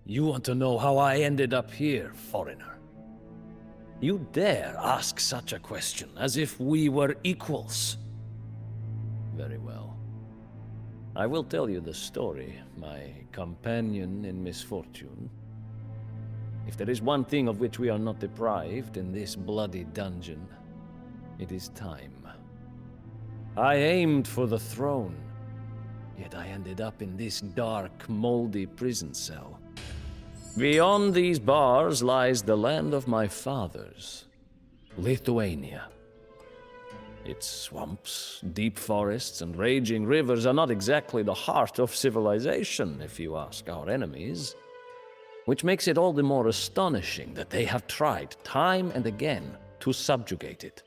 You want to know how I ended up here, foreigner? You dare ask such a question, as if we were equals. Very well. I will tell you the story, my companion in misfortune. If there is one thing of which we are not deprived in this bloody dungeon, it is time. I aimed for the throne, yet I ended up in this dark, moldy prison cell. Beyond these bars lies the land of my fathers, Lithuania. Its swamps, deep forests, and raging rivers are not exactly the heart of civilization, if you ask our enemies. Which makes it all the more astonishing that they have tried, time and again, to subjugate it.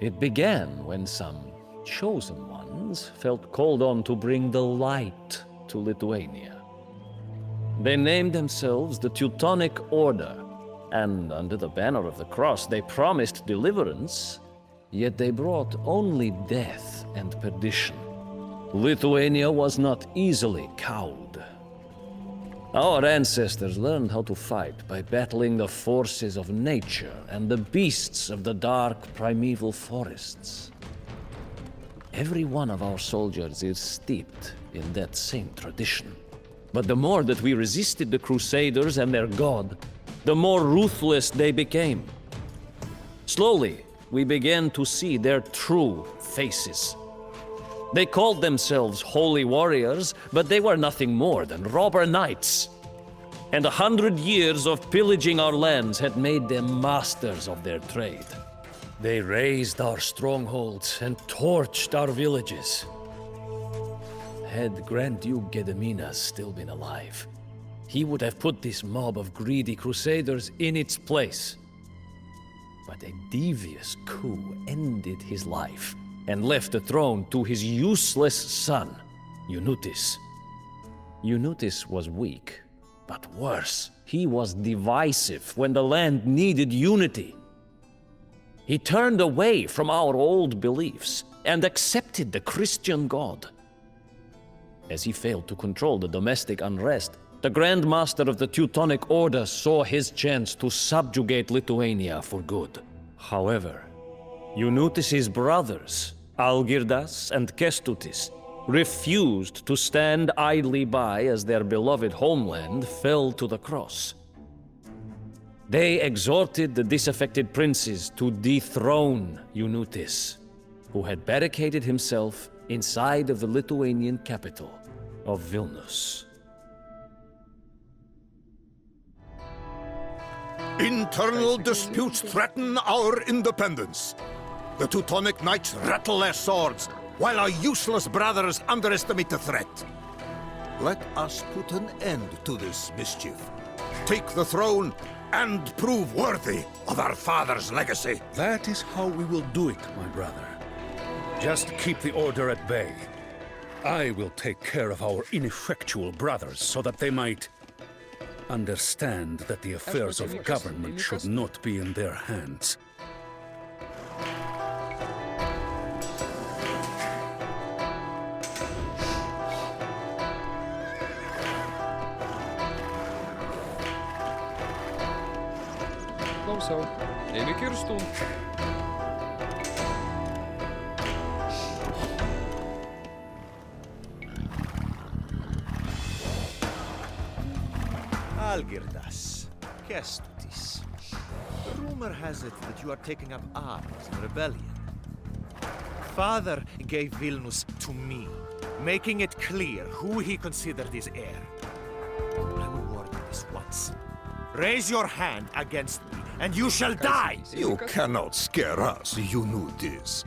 It began when some chosen ones felt called on to bring the light to Lithuania. They named themselves the Teutonic Order, and under the banner of the cross they promised deliverance, yet they brought only death and perdition. Lithuania was not easily cowed. Our ancestors learned how to fight by battling the forces of nature and the beasts of the dark primeval forests. Every one of our soldiers is steeped in that same tradition. But the more that we resisted the Crusaders and their god, the more ruthless they became. Slowly, we began to see their true faces. They called themselves holy warriors, but they were nothing more than robber knights. And 100 years of pillaging our lands had made them masters of their trade. They razed our strongholds and torched our villages. Had Grand Duke Gediminas still been alive, he would have put this mob of greedy crusaders in its place. But a devious coup ended his life and left the throne to his useless son, Eunutis. Eunutis was weak, but worse, he was divisive when the land needed unity. He turned away from our old beliefs and accepted the Christian God. As he failed to control the domestic unrest, the Grand Master of the Teutonic Order saw his chance to subjugate Lithuania for good. However, Eunutis' brothers, Algirdas and Kestutis, refused to stand idly by as their beloved homeland fell to the cross. They exhorted the disaffected princes to dethrone Eunutis, who had barricaded himself inside of the Lithuanian capital of Vilnius. Internal disputes threaten our independence. The Teutonic Knights rattle their swords, while our useless brothers underestimate the threat. Let us put an end to this mischief. Take the throne and prove worthy of our father's legacy. That is how we will do it, my brother. Just keep the order at bay. I will take care of our ineffectual brothers so that they might understand that the affairs of government should not be in their hands. Klausau, ejam į kirstų. Algirdas, Kestutis. Rumor has it that you are taking up arms in rebellion. Father gave Vilnius to me, making it clear who he considered his heir. I will warn you this once. Raise your hand against me, and you shall die! You cannot scare us, Eunutis.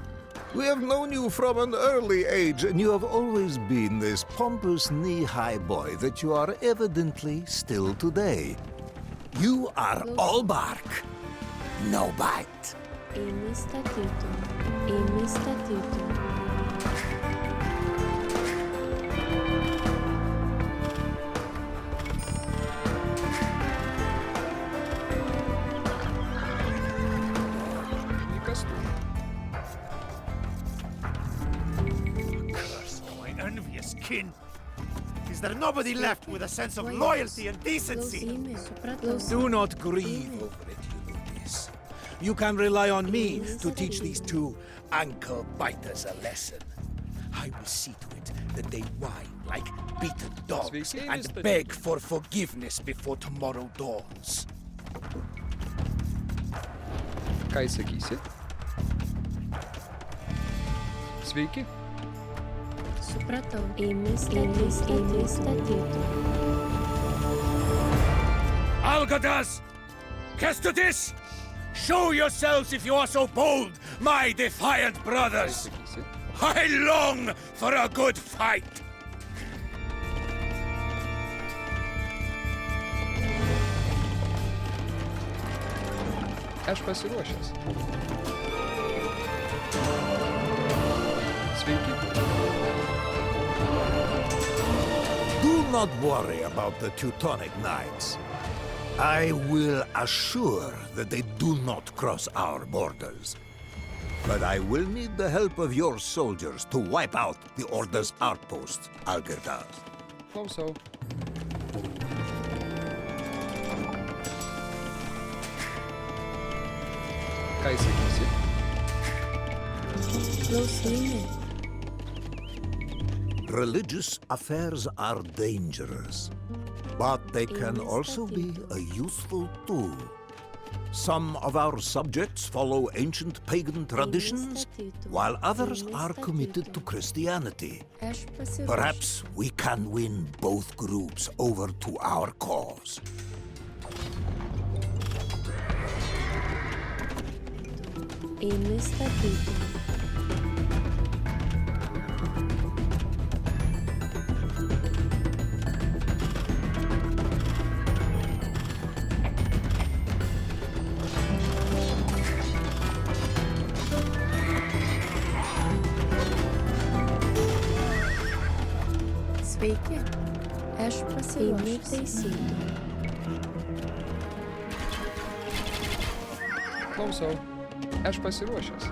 We have known you from an early age, and you have always been this pompous knee-high boy that you are evidently still today. You are all bark, no bite. Imi statytum. Imi statytum. Curse my envious kin! Is there nobody left with a sense of loyalty and decency? Do not grieve over it, Ulysses. You can rely on me to teach these two ankle biters a lesson. I will see to it that they whine like beaten dogs and beg for forgiveness before tomorrow dawns. Ką įsakysi? Sveiki. Supratau. Ėmė statyti. Algirdas! Kestutis! Show yourselves if you are so bold, my defiant brothers! Sakysi. I long for a good fight! Aš pasiruošęs. Sveiki. Do not worry about the Teutonic Knights. I will assure that they do not cross our borders. But I will need the help of your soldiers to wipe out the Order's outposts, Algirdas. Klausau. Ką įsakysi? Klausykime. Religious affairs are dangerous, but they can also be a useful tool. Some of our subjects follow ancient pagan traditions, while others are committed to Christianity. Aš pasiruošiu. Perhaps we can win both groups over to our cause. Ėmė statyti. Sveiki. Aš pasiruošiu. Ėmė taisyti. Klausau. Aš pasiruošęs.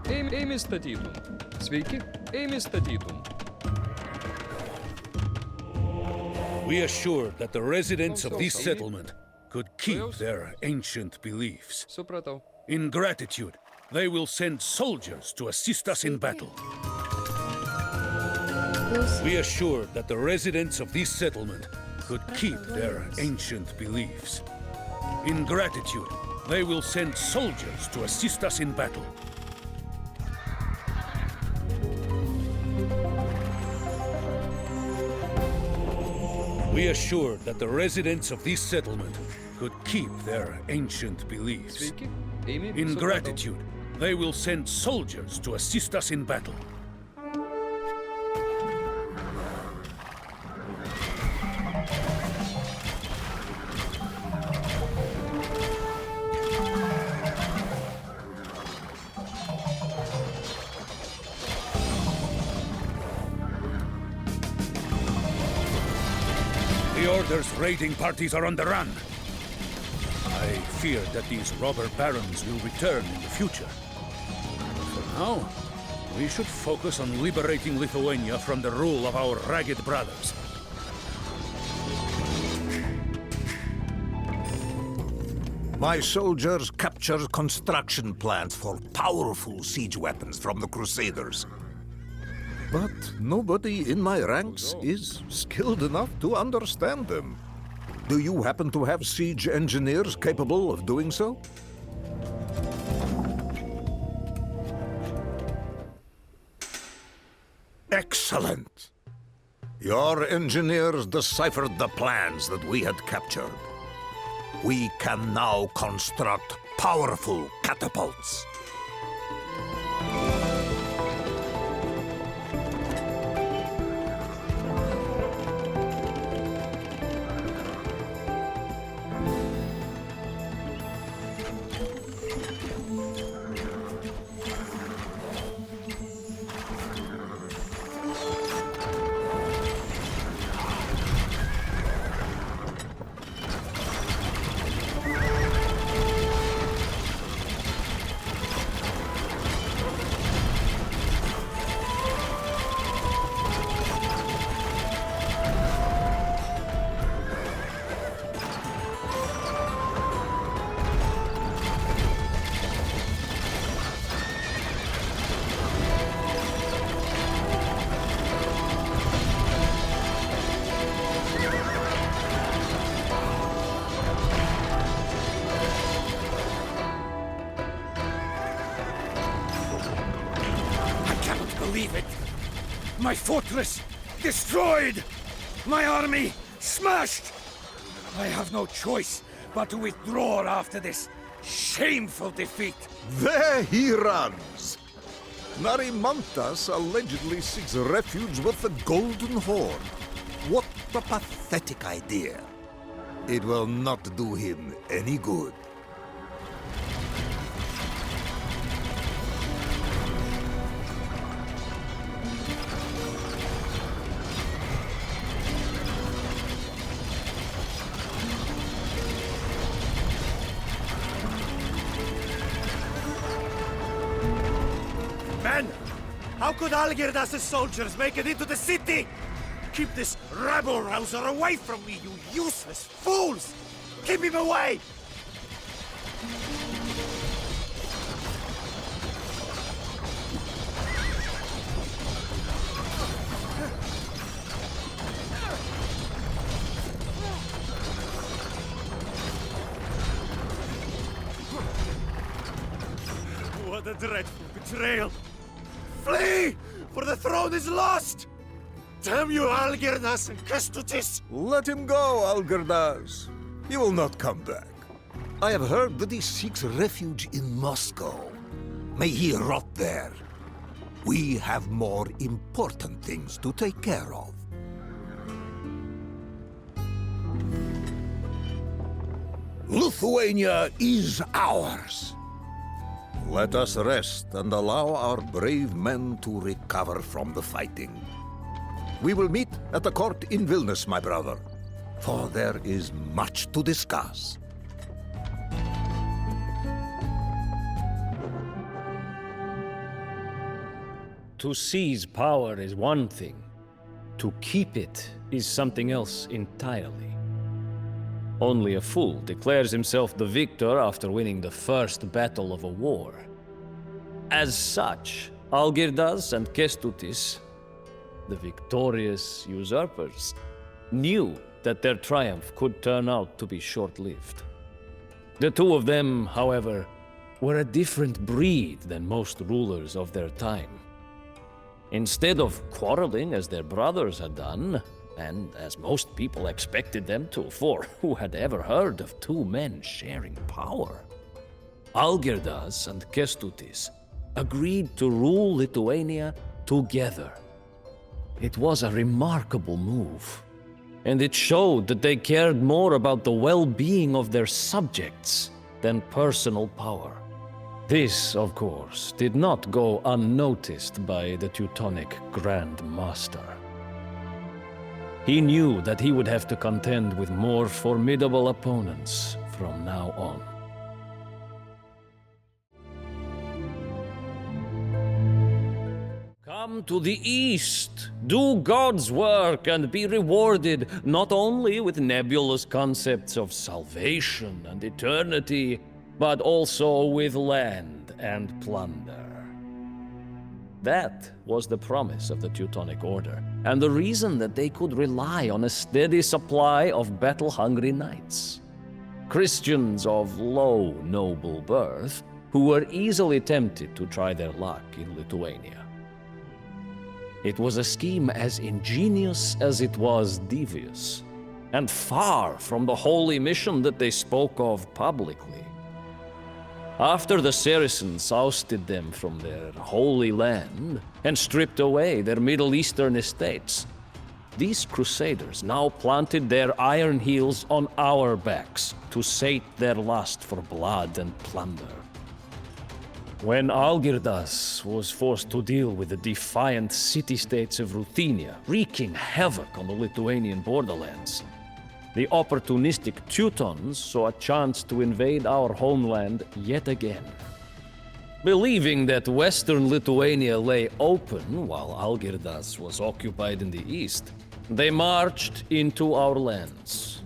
Ėmė statytum. Sveiki. Ėmė statytum. We assured that the residents of this settlement could keep their ancient beliefs. Supratau. In gratitude, they will send soldiers to assist us in battle. We assured that the residents of this settlement could keep their ancient beliefs. In gratitude, they will send soldiers to assist us in battle. We assured that the residents of this settlement could keep their ancient beliefs. Sveiki. Ėmė. In gratitude, they will send soldiers to assist us in battle. The Order's raiding parties are on the run. I fear that these robber barons will return in the future. For now, we should focus on liberating Lithuania from the rule of our ragged brothers. My soldiers captured construction plants for powerful siege weapons from the Crusaders. But nobody in my ranks is skilled enough to understand them. Do you happen to have siege engineers capable of doing so? Excellent! Your engineers deciphered the plans that we had captured. We can now construct powerful catapults. believe it. My fortress destroyed! My army smashed! I have no choice but to withdraw after this shameful defeat. There he runs! Narimantas allegedly seeks refuge with the Golden Horn. What a pathetic idea. It will not do him any good. Men! How could Algirdas' soldiers make it into the city? Keep this rabble-rouser away from me, you useless fools! Keep him away! What a dreadful betrayal! Flee! For the throne is lost! Damn you, Algirdas and Kestutis! Let him go, Algirdas. He will not come back. I have heard that he seeks refuge in Moscow. May he rot there. We have more important things to take care of. Lithuania is ours. Let us rest and allow our brave men to recover from the fighting. We will meet at the court in Vilnius, my brother, for there is much to discuss. To seize power is one thing. To keep it is something else entirely. Only a fool declares himself the victor after winning the first battle of a war. As such, Algirdas and Kestutis, the victorious usurpers, knew that their triumph could turn out to be short-lived. The two of them, however, were a different breed than most rulers of their time. Instead of quarreling as their brothers had done, and as most people expected them to, for who had ever heard of two men sharing power? Algirdas and Kestutis agreed to rule Lithuania together. It was a remarkable move, and it showed that they cared more about the well-being of their subjects than personal power. This, of course, did not go unnoticed by the Teutonic Grand Master. He knew that he would have to contend with more formidable opponents from now on. Come to the east, do God's work and be rewarded not only with nebulous concepts of salvation and eternity, but also with land and plunder. That was the promise of the Teutonic Order, and the reason that they could rely on a steady supply of battle-hungry knights. Christians of low noble birth who were easily tempted to try their luck in Lithuania. It was a scheme as ingenious as it was devious, and far from the holy mission that they spoke of publicly. After the Saracens ousted them from their holy land and stripped away their Middle Eastern estates, these crusaders now planted their iron heels on our backs to sate their lust for blood and plunder. When Algirdas was forced to deal with the defiant city-states of Ruthenia, wreaking havoc on the Lithuanian borderlands, the opportunistic Teutons saw a chance to invade our homeland yet again. Believing that western Lithuania lay open while Algirdas was occupied in the east, they marched into our lands.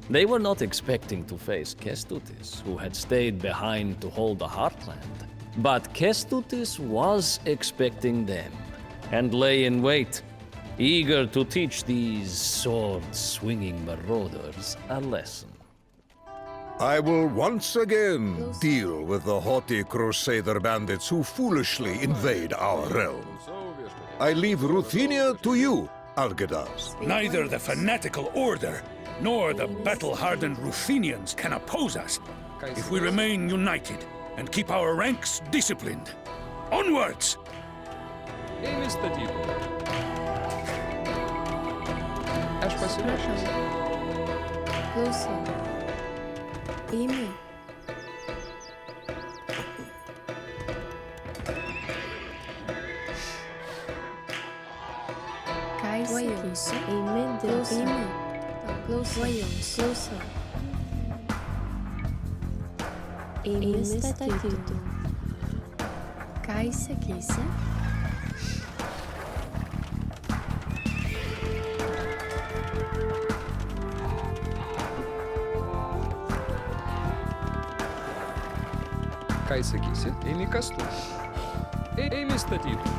They were not expecting to face Kestutis, who had stayed behind to hold the heartland. But Kestutis was expecting them, and lay in wait, eager to teach these sword-swinging marauders a lesson. I will once again deal with the haughty Crusader bandits who foolishly invade our realm. I leave Ruthenia to you, Algirdas. Neither the fanatical order nor the battle-hardened Ruthenians can oppose us if we remain united and keep our ranks disciplined. Onwards! Еми статиту. Аж посилаєшся. Closer. Ими. Кайся. Ими. Ими. Closer. Ими статиту. Кайся. Kai sakysi, eimi kastu. Eimi statytų.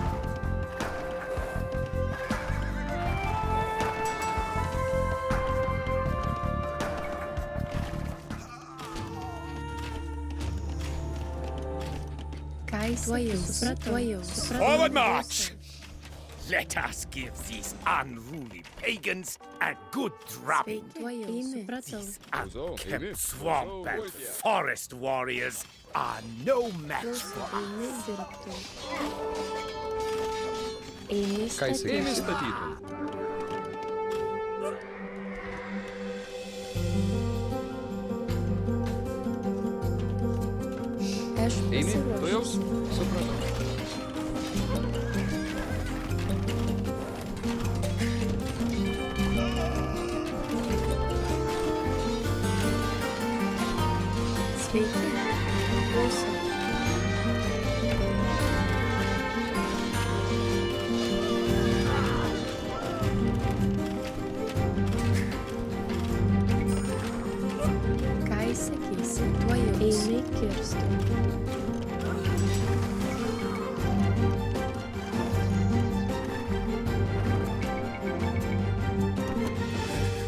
Forward march! Let us give these unruly pagans a good drubbing. These unkept swamp and forest warriors are no match for us. Kai sakysi, eimi statytų. Eimi, tu jau supratau.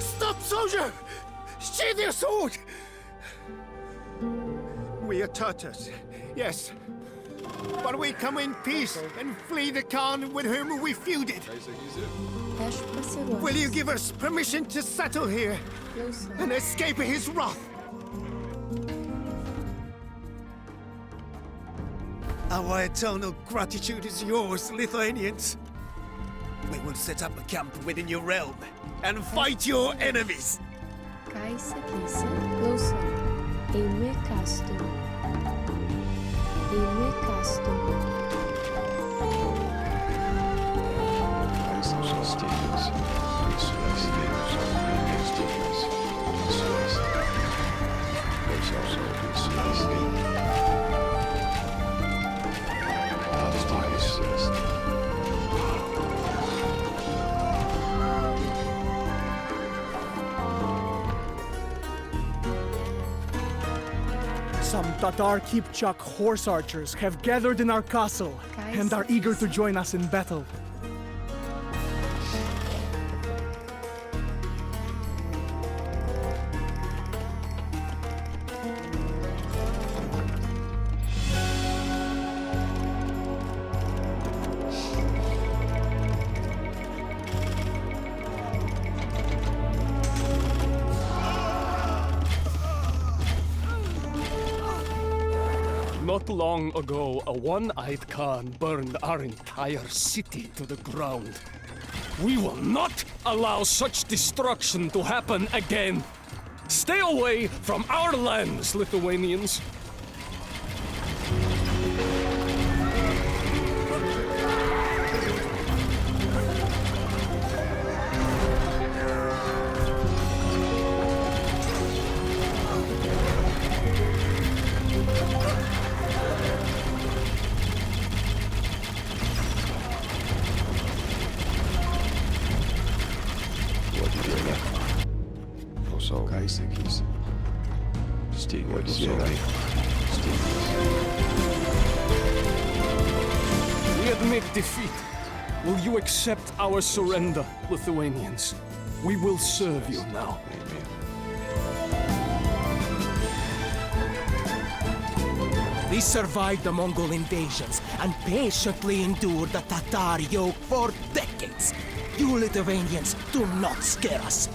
Stop, soldier! Sheathe your sword! We are Tartars, yes. But we come in peace and flee the Khan with whom we feuded. Will you give us permission to settle here and escape his wrath? Our eternal gratitude is yours, Lithuanians. We will set up a camp within your realm and fight your enemies. Some Tatar Kipchak horse archers have gathered in our castle and are eager to join us in battle. Not long ago, a one-eyed Khan burned our entire city to the ground. We will not allow such destruction to happen again. Stay away from our lands, Lithuanians. We admit defeat. Will you accept our surrender, Lithuanians? We will serve you now. We survived the Mongol invasions and patiently endured the Tatar yoke for decades. You Lithuanians do not scare us.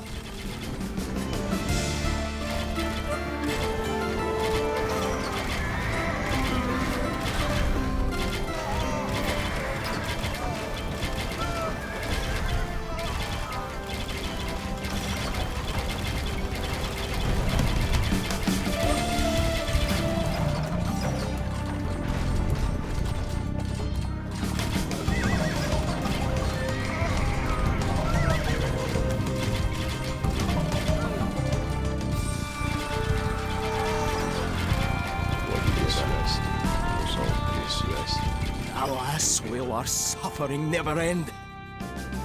Alas, will our suffering never end?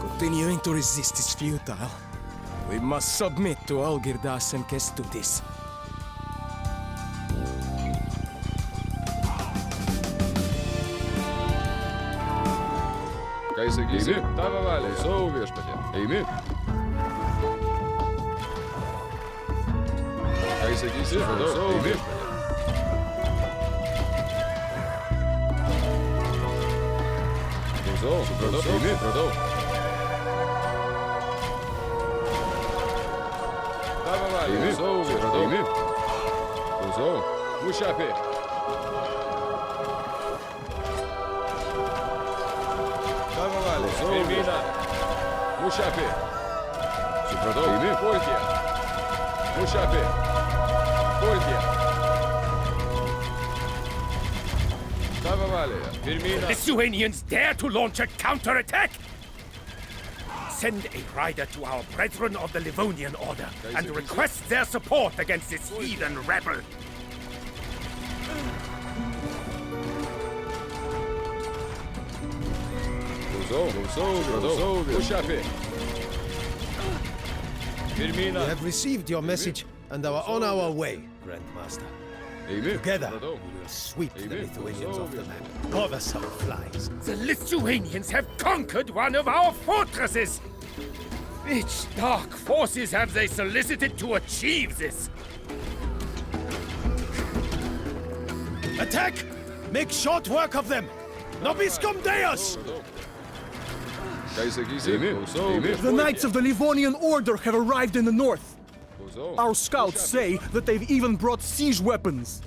Continuing to resist is futile. We must submit to Algirdas and Kestutis. Ką sakysi? Tavo valia, savo viešpatė. Eimi. Ką sakysi? Savo viešpatė. Supratau, eimi, supratau. Tavo valia, savo viešpatė. Eimi. Klausau. Mušapė. Pirmina. Mušapė. Supratau. Eimi. Pulkė. Mušapė. Pulkė. Tavo valioje. Pirmina. Lithuanians dare to launch a counterattack? Send a rider to our brethren of the Livonian Order and request their support against this heathen rebel. We have received your message and are on our way, Grandmaster. Together, we will sweep the Lithuanians off the map. Bother some flies. The Lithuanians have conquered one of our fortresses! Which dark forces have they solicited to achieve this? Attack! Make short work of them! Nobiscum Deus! The Knights of the Livonian Order have arrived in the north. Our scouts say that they've even brought siege weapons.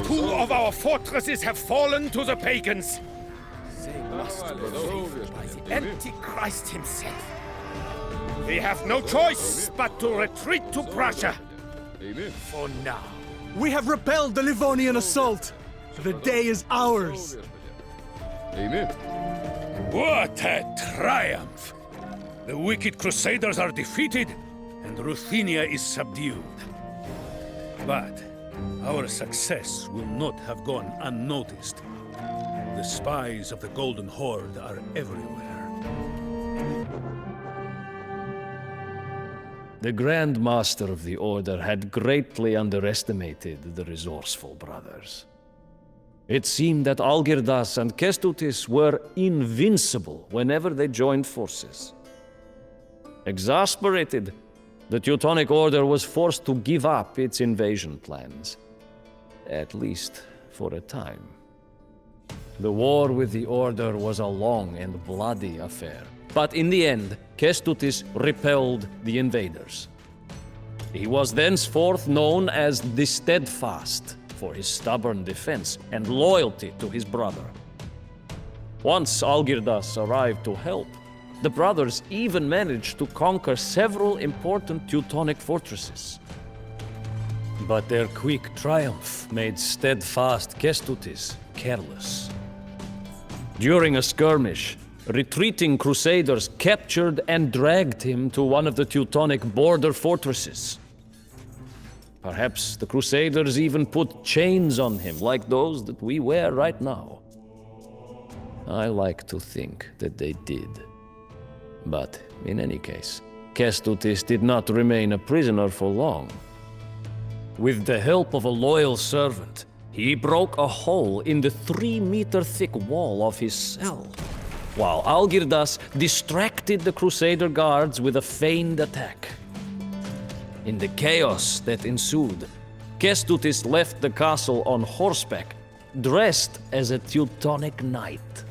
Two of our fortresses have fallen to the pagans. They must be saved by the Antichrist himself. We have no choice but to retreat to Prussia. For now. We have repelled the Livonian assault. The day is ours. What a triumph! The wicked Crusaders are defeated, and Ruthenia is subdued. But our success will not have gone unnoticed. The spies of the Golden Horde are everywhere. The Grand Master of the Order had greatly underestimated the resourceful brothers. It seemed that Algirdas and Kestutis were invincible whenever they joined forces. Exasperated, the Teutonic Order was forced to give up its invasion plans. At least for a time. The war with the Order was a long and bloody affair. But in the end, Kestutis repelled the invaders. He was thenceforth known as the Steadfast for his stubborn defense and loyalty to his brother. Once Algirdas arrived to help, the brothers even managed to conquer several important Teutonic fortresses. But their quick triumph made steadfast Kestutis careless. During a skirmish, retreating Crusaders captured and dragged him to one of the Teutonic border fortresses. Perhaps the Crusaders even put chains on him like those that we wear right now. I like to think that they did. But in any case, Kestutis did not remain a prisoner for long. With the help of a loyal servant, he broke a hole in the 3-meter-thick wall of his cell, while Algirdas distracted the Crusader guards with a feigned attack. In the chaos that ensued, Kestutis left the castle on horseback, dressed as a Teutonic knight.